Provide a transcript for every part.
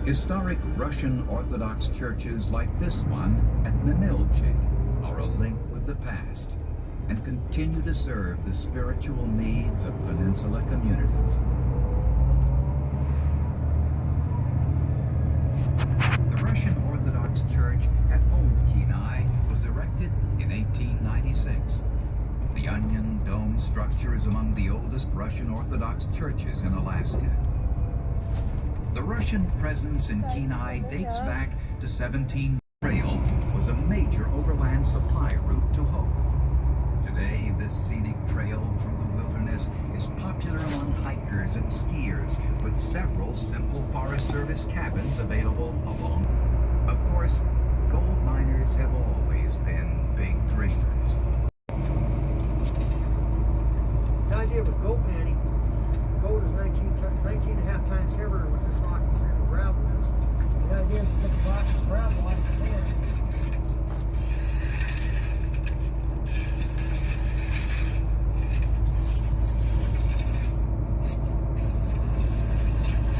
Historic Russian Orthodox churches like this one at Ninilchik are a link with the past and continue to serve the spiritual needs of peninsula communities. The Russian Orthodox Church at Old Kenai was erected in 1896. The onion dome structure is among the oldest Russian Orthodox churches in Alaska. The Russian presence in Kenai dates back to 17. Trail was a major overland supply route to Hope. Today, this scenic trail through the wilderness is popular among hikers and skiers, with several simple Forest Service cabins available along. Of course, gold miners have always been big dreamers. The idea with gold panning, gold is 19 and a half times heavier with this rock and sand and gravel is. The idea is to put the rock and gravel on the pan.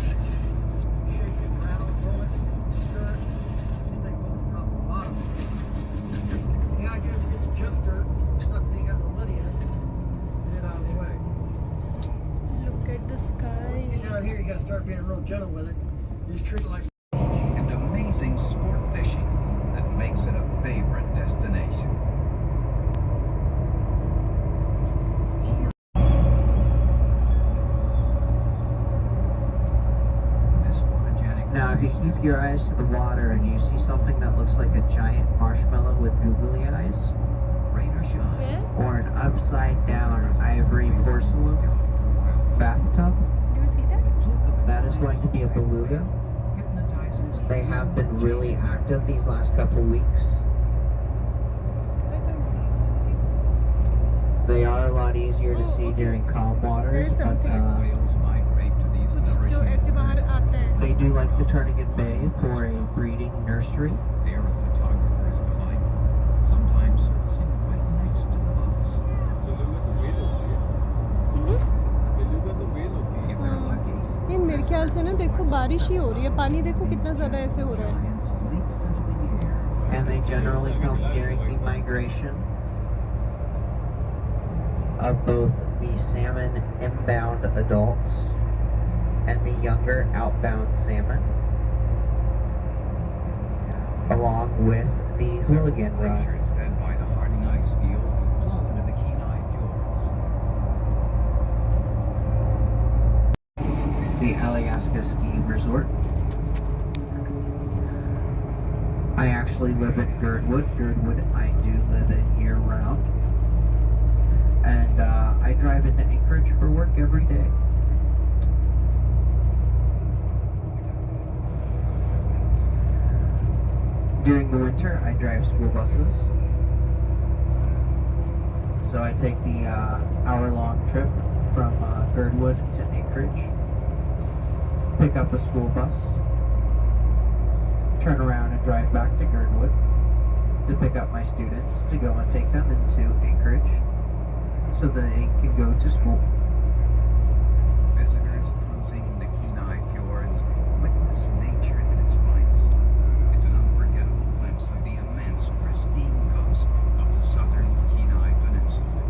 Shake it, rattle, roll it, stir it, and then go and drop the bottom. The idea is to get the junk dirt, the stuff that you got no money in, get it out of the way. Look at the sky. When you get down here, you got to start being real gentle with it. You just treat it like. And amazing sport fishing that makes it a favorite destination. This photogenic Now, if you keep your eyes to the water and you see something that looks like a giant marshmallow with googly eyes, rain or shine, Where? or an upside down ivory porcelain bathtub, Do you see that? that is going to be a beluga. They have been really active these last couple weeks. I can't see anything. They are a lot easier to Oh, see okay. during calm waters, There is but something. whales migrate to these कुछ जो ऐसे बाहर आता है. they do like the Turnagain Bay for a breeding nursery. They are a photographer's delight, sometimes surfacing right next to the boats. If they're lucky, नहीं मेरे ख्याल से ना देखो बारिश ही हो रही है पानी देखो कितना ज़्यादा ऐसे हो रहा है. giants leaps into the air. And they generally come during the migration of both the salmon inbound adults and the younger outbound salmon, along with the hooligan run. Glaciers fed by the Harding ice field flow into the Kenai fjords. The Alaska Ski Resort. I actually live at Girdwood. Girdwood, I do live in year-round. And I drive into Anchorage for work every day. During the winter, I drive school buses. So I take the hour-long trip from Girdwood to Anchorage, pick up a school bus, turn around and drive back to Girdwood to pick up my students to go and take them into Anchorage so that they can go to school. Visitors cruising the Kenai fjords witness nature at its finest. It's an unforgettable glimpse of the immense, pristine coast of the southern Kenai Peninsula.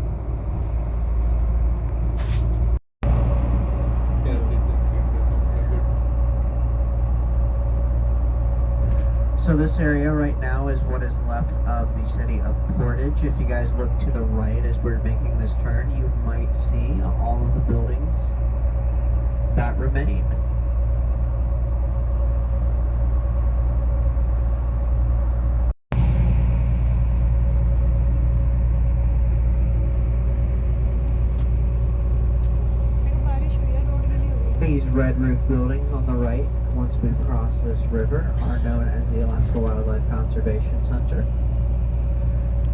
So this area right now is what is left of the city of Portage. If you guys look to the right as we're making this turn, you might see all of the buildings that remain. देखो बारिश हुई है road गीली हो गई. These red roof buildings on the right, once we cross this river, are known as the Alaska Wildlife Conservation Center.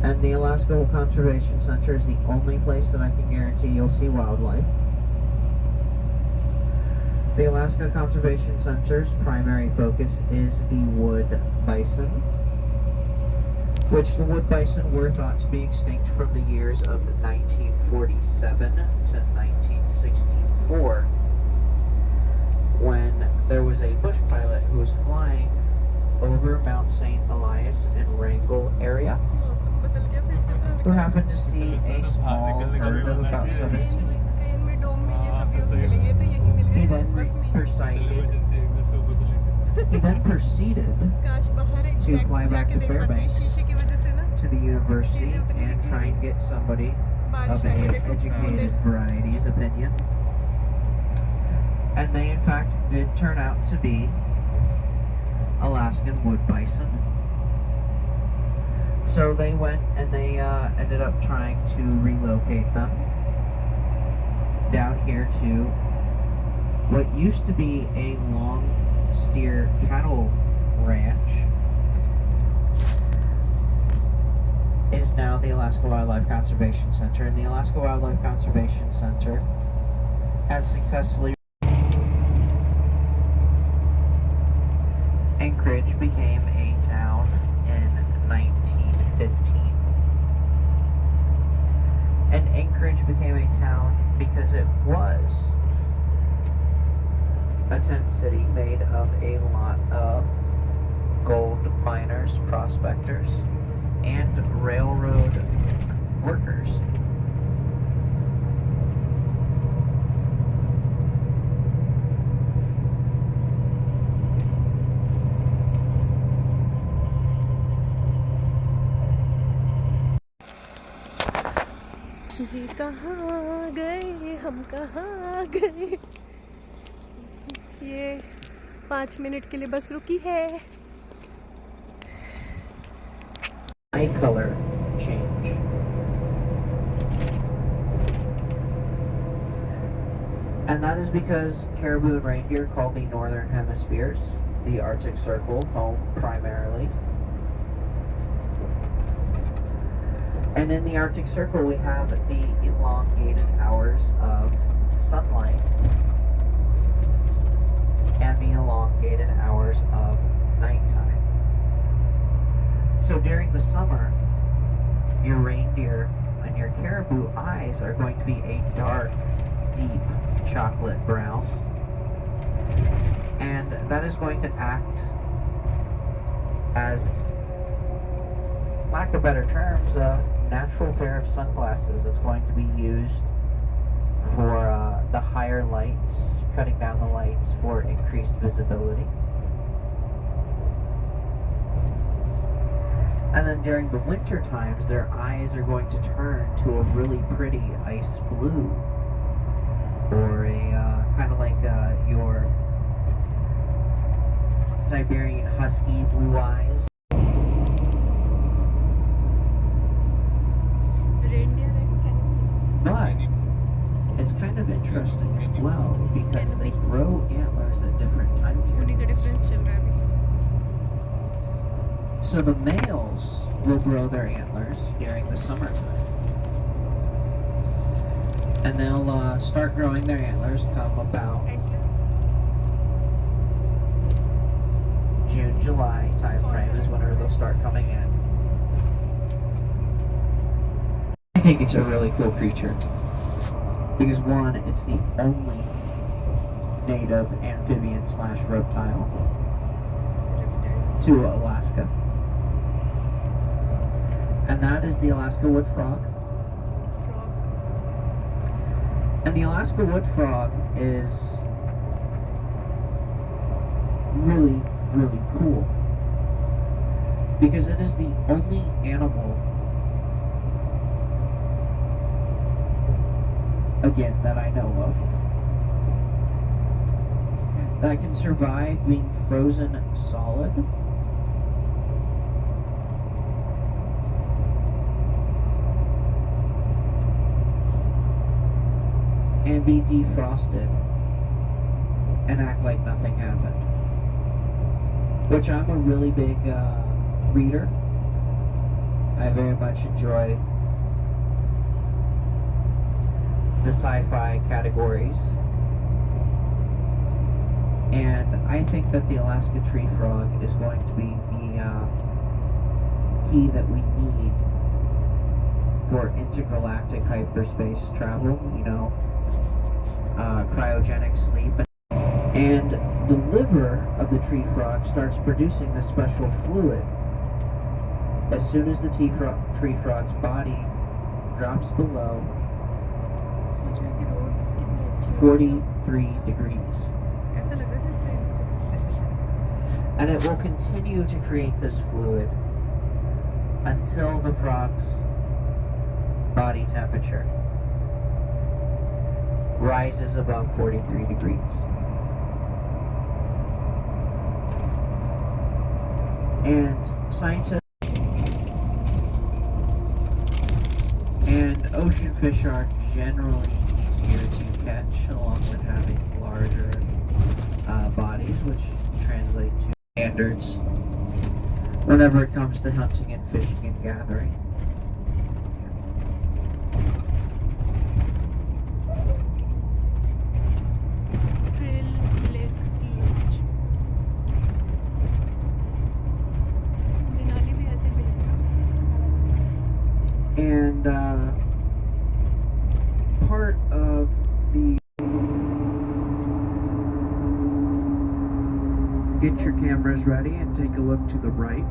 And the Alaska Conservation Center is the only place that I can guarantee you'll see wildlife. The Alaska Conservation Center's primary focus is the wood bison, which the wood bison were thought to be extinct from the years of 1947 to 1964, when there was a bush pilot who who was flying over Mount St. Elias in Wrangell area, मौसम बदल गया फिर से who happened to see a small group of about 17. Train में डोम में ये सब use मिलेंगे तो यही मिल He गए then बस में proceeded काश बाहर to एग्जैक्ट fly back जाके to देख पाते Fairbanks शीशे की वजह से ना to the university and try and get somebody बारिश of आ गई an देखो educated बूंदे variety's opinion. And they in fact did turn out to be Alaskan wood bison. So they went and they ended up trying to relocate them down here to what used to be a long steer cattle ranch is now the Alaska Wildlife Conservation Center, and the Alaska Wildlife Conservation Center has successfully Anchorage became a town in 1915. And Anchorage became a town because it was a tent city made of a lot of gold miners, prospectors, and railroad workers. ये कहाँ गए हम कहाँ गए ये 5 minute के लिए बस रुकी है Eye color change. And that is because caribou and reindeer call the northern hemispheres, the Arctic Circle, home primarily. And in the Arctic Circle, we have the elongated hours of sunlight and the elongated hours of nighttime. So during the summer, your reindeer and your caribou eyes are going to be a dark, deep chocolate brown. And that is going to act as, lack of better terms, a natural pair of sunglasses that's going to be used for the higher lights, cutting down the lights for increased visibility. And then during the winter times, their eyes are going to turn to a really pretty ice blue, or a kind of like your Siberian husky blue eyes. But it's kind of interesting as well because they grow antlers at different time उन्हीं का periods. Difference चल रहा है अभी So the males will grow their antlers during the summertime. And they'll start growing their antlers come about June, July time frame is whenever they'll start coming in. I think it's a really cool creature. Because one, it's the only native amphibian slash reptile to Alaska. And that is the Alaska wood frog. And the Alaska wood frog is really, really cool. Because it is the only animal, again, that I know of, that can survive being frozen solid and be defrosted and act like nothing happened. Which I'm a really big reader. I very much enjoy the sci-fi categories. And I think that the Alaska tree frog is going to be the key that we need for intergalactic hyperspace travel, you know, cryogenic sleep. And the liver of the tree frog starts producing this special fluid. As soon as the tree frog's body drops below 43 degrees. And it will continue to create this fluid until the frog's body temperature rises above 43 degrees. And scientists and ocean fish are generally easier to catch, along with having larger bodies, which translate to standards whenever it comes to hunting and fishing and gathering. And part of the get your cameras ready and take a look to the right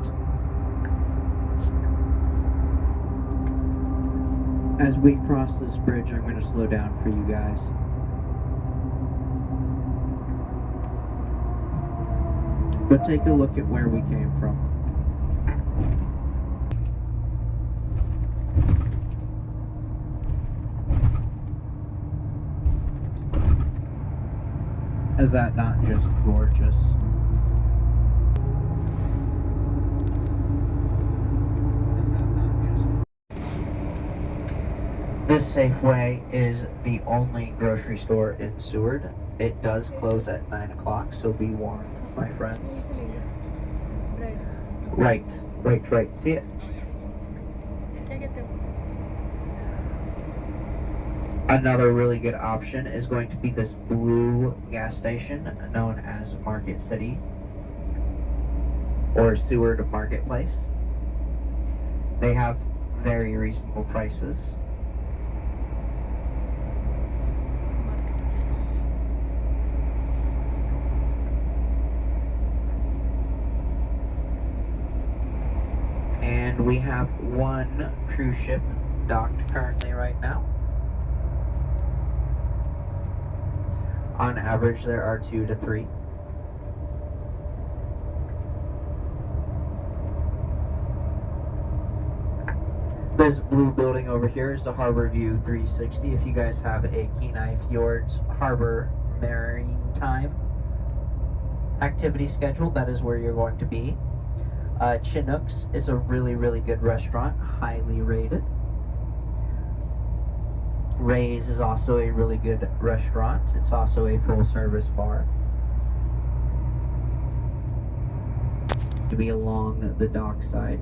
as we cross this bridge. I'm going to slow down for you guys. But take a look at where we came from. Is that not just gorgeous? This Safeway is the only grocery store in Seward. It does close at 9 o'clock, so be warned, my friends. Right. See it? Another really good option is going to be this blue gas station known as Market City or Seward Marketplace. They have very reasonable prices. And we have one cruise ship docked currently right now. On average, there are 2 to 3. This blue building over here is the Harbor View 360. If you guys have a Kenai Fjords Harbor Maritime activity schedule, that is where you're going to be. Chinook's is a really good restaurant, highly rated. Ray's is also a really good restaurant. It's also a full-service bar. To be along the dock side.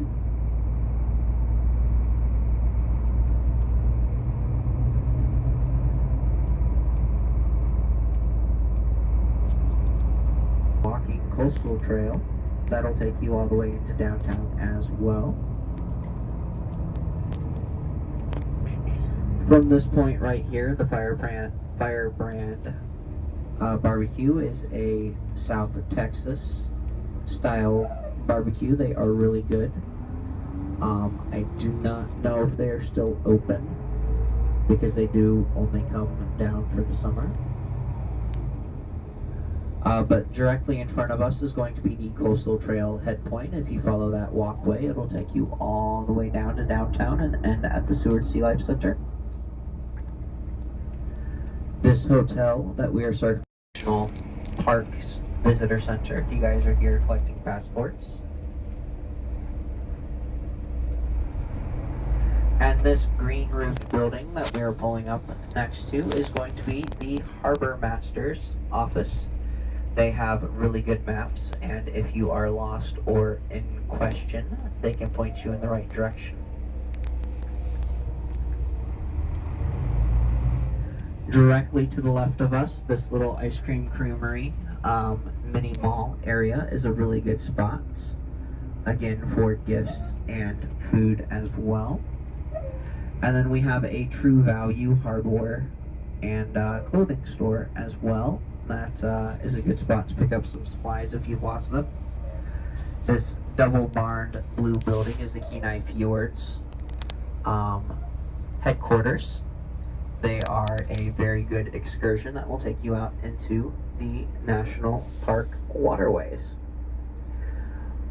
Walking coastal trail. That'll take you all the way into downtown as well. From this point right here, the Firebrand barbecue is a South Texas style barbecue. They are really good. I do not know if they are still open because they do only come down for the summer. But directly in front of us is going to be the Coastal Trail head point. If you follow that walkway, it'll take you all the way down to downtown and end at the Seward Sea Life Center. This hotel that we are serving, National Parks Visitor Center, if you guys are here collecting passports. And this green roofed building that we are pulling up next to is going to be the Harbor Master's office. They have really good maps, and if you are lost or in question, they can point you in the right direction. Directly to the left of us, this little ice cream creamery mini mall area is a really good spot. Again, for gifts and food as well. And then we have a True Value hardware and clothing store as well. That is a good spot to pick up some supplies if you've lost them. This double-barned blue building is the Kenai Fjords headquarters. They are a very good excursion that will take you out into the national park waterways.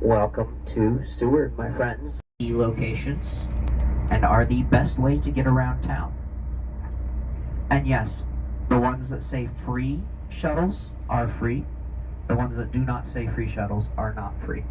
Welcome to Seward, my friends. The locations and are the best way to get around town. And yes, the ones that say free shuttles are free. The ones that do not say free shuttles are not free.